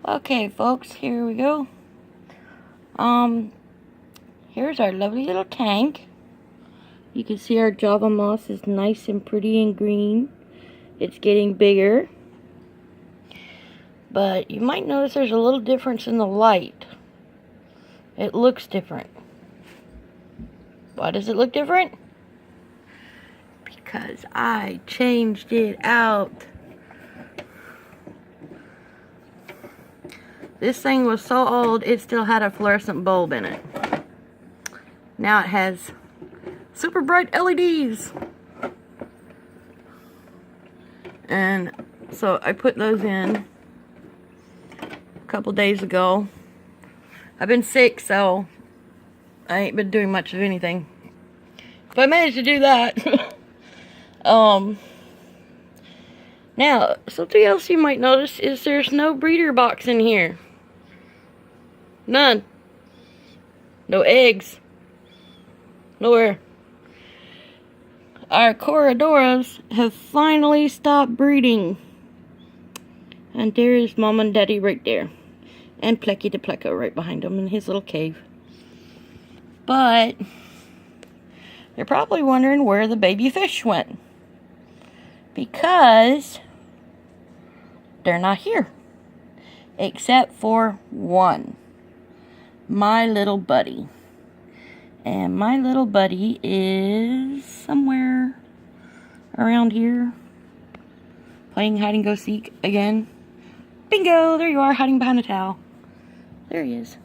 Okay, folks, here we go. Here's our lovely little tank. You can see our Java moss is nice and pretty and green. It's getting bigger. But you might notice there's a little difference in the light. It looks different. Why does it look different? Because I changed it out. This thing was so old, it still had a fluorescent bulb in it. Now it has super bright LEDs. And so I put those in a couple days ago. I've been sick, so I ain't been doing much of anything. But I managed to do that. Now, something else you might notice is there's no breeder box in here. None. No eggs. Nowhere. Our Coradoras have finally stopped breeding. And there is Mom and Daddy right there. And Plecky the Plecko right behind him in his little cave. But you're probably wondering where the baby fish went. Because they're not here. Except for one. My little buddy. And my little buddy is somewhere around here. Playing hide and go seek again. Bingo! There you are, hiding behind a towel. There he is.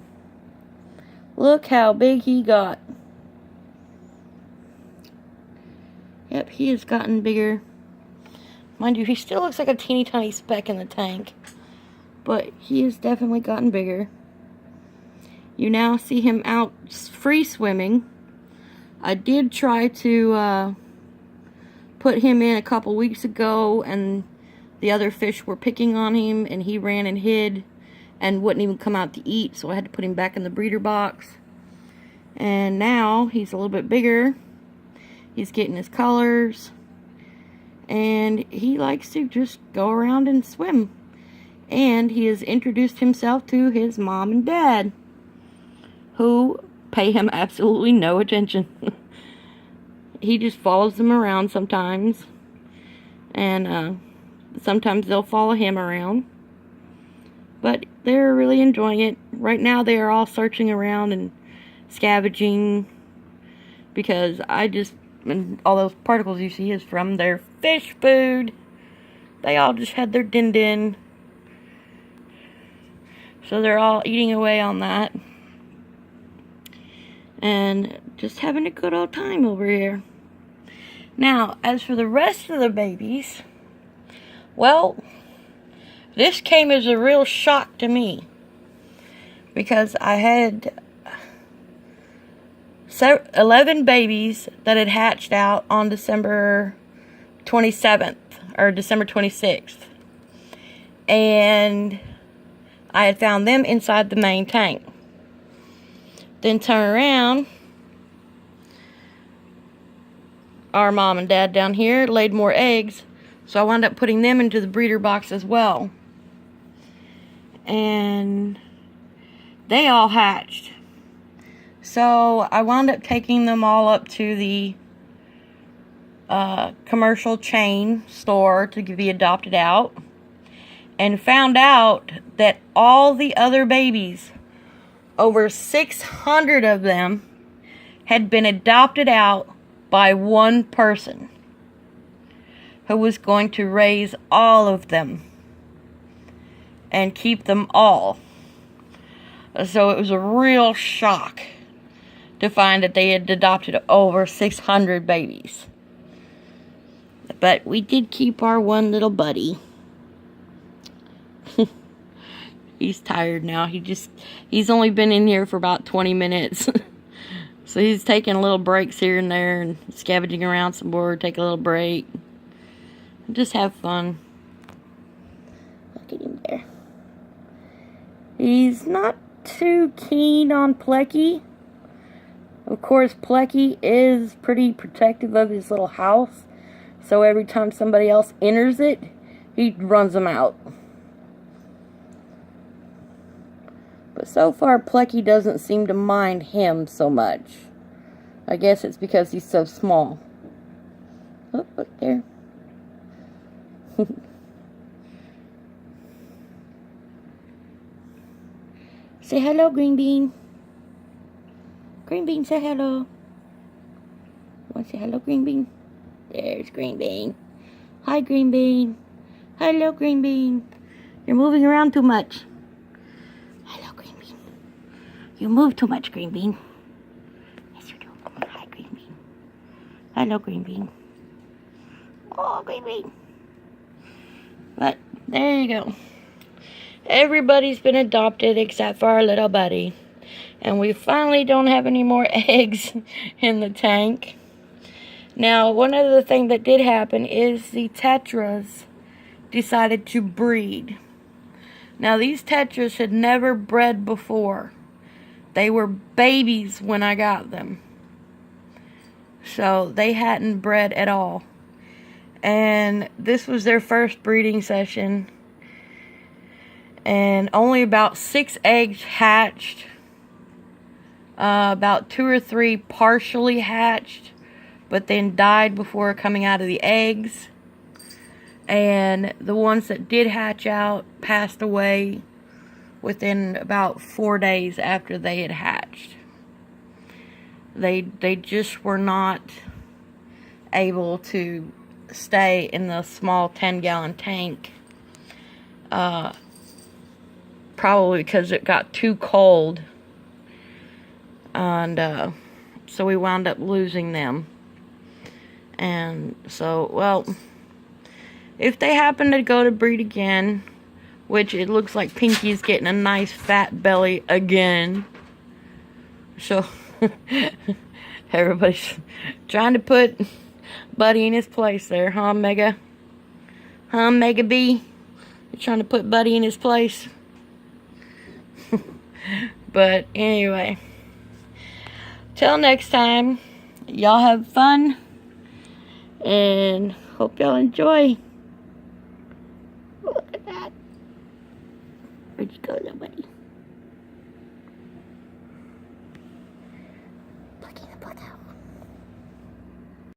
Look how big he got. Yep, he has gotten bigger. Mind you, he still looks like a teeny tiny speck in the tank. But he has definitely gotten bigger. You now see him out free swimming. I did try to put him in a couple weeks ago, and the other fish were picking on him, and he ran and hid and wouldn't even come out to eat, so I had to put him back in the breeder box. And now he's a little bit bigger. He's getting his colors, and he likes to just go around and swim. And he has introduced himself to his mom and dad, who pay him absolutely no attention. He just follows them around sometimes. And sometimes they'll follow him around. But they're really enjoying it. Right now they are all searching around and scavenging. Because and all those particles you see is from their fish food. They all just had their din-din. So they're all eating away on that. And just having a good old time over here. Now, as for the rest of the babies, well, this came as a real shock to me. Because I had 11 babies that had hatched out on December 27th, or December 26th. And I had found them inside the main tank. Then turn around, our mom and dad down here laid more eggs, so I wound up putting them into the breeder box as well. And they all hatched. So I wound up taking them all up to the commercial chain store to be adopted out, and found out that all the other babies, over 600 of them, had been adopted out by one person who was going to raise all of them and keep them all. So it was a real shock to find that they had adopted over 600 babies. But we did keep our one little buddy. He's tired now. He's only been in here for about 20 minutes. So he's taking little breaks here and there and scavenging around some more, take a little break. Just have fun. Look at him there. He's not too keen on Plecky. Of course, Plecky is pretty protective of his little house. So every time somebody else enters it, he runs them out. But so far, Plecky doesn't seem to mind him so much. I guess it's because he's so small. Oh, look there. Say hello, Green Bean. Green Bean, say hello. Want to say hello, Green Bean? There's Green Bean. Hi, Green Bean. Hello, Green Bean. You're moving around too much. Hello, Green Bean. You move too much, Green Bean. Yes, you do. Hi, Green Bean. Hello, Green Bean. Oh, Green Bean. But there you go. Everybody's been adopted except for our little buddy. And we finally don't have any more eggs in the tank. Now, one other thing that did happen is the tetras decided to breed. Now, these tetras had never bred before. They were babies when I got them. So, they hadn't bred at all. And this was their first breeding session. And only about 6 eggs hatched. About 2 or 3 partially hatched, but then died before coming out of the eggs. And the ones that did hatch out passed away within about 4 days after they had hatched. They just were not able to stay in the small 10-gallon tank. Probably because it got too cold. And so we wound up losing them. And so, well, if they happen to go to breed again, which it looks like Pinky's getting a nice fat belly again. So, everybody's trying to put Buddy in his place there, huh, Mega? Huh, Mega B? You're trying to put Buddy in his place? But anyway, till next time, y'all have fun, and hope y'all enjoy. Look at that. Where'd you go, little buddy?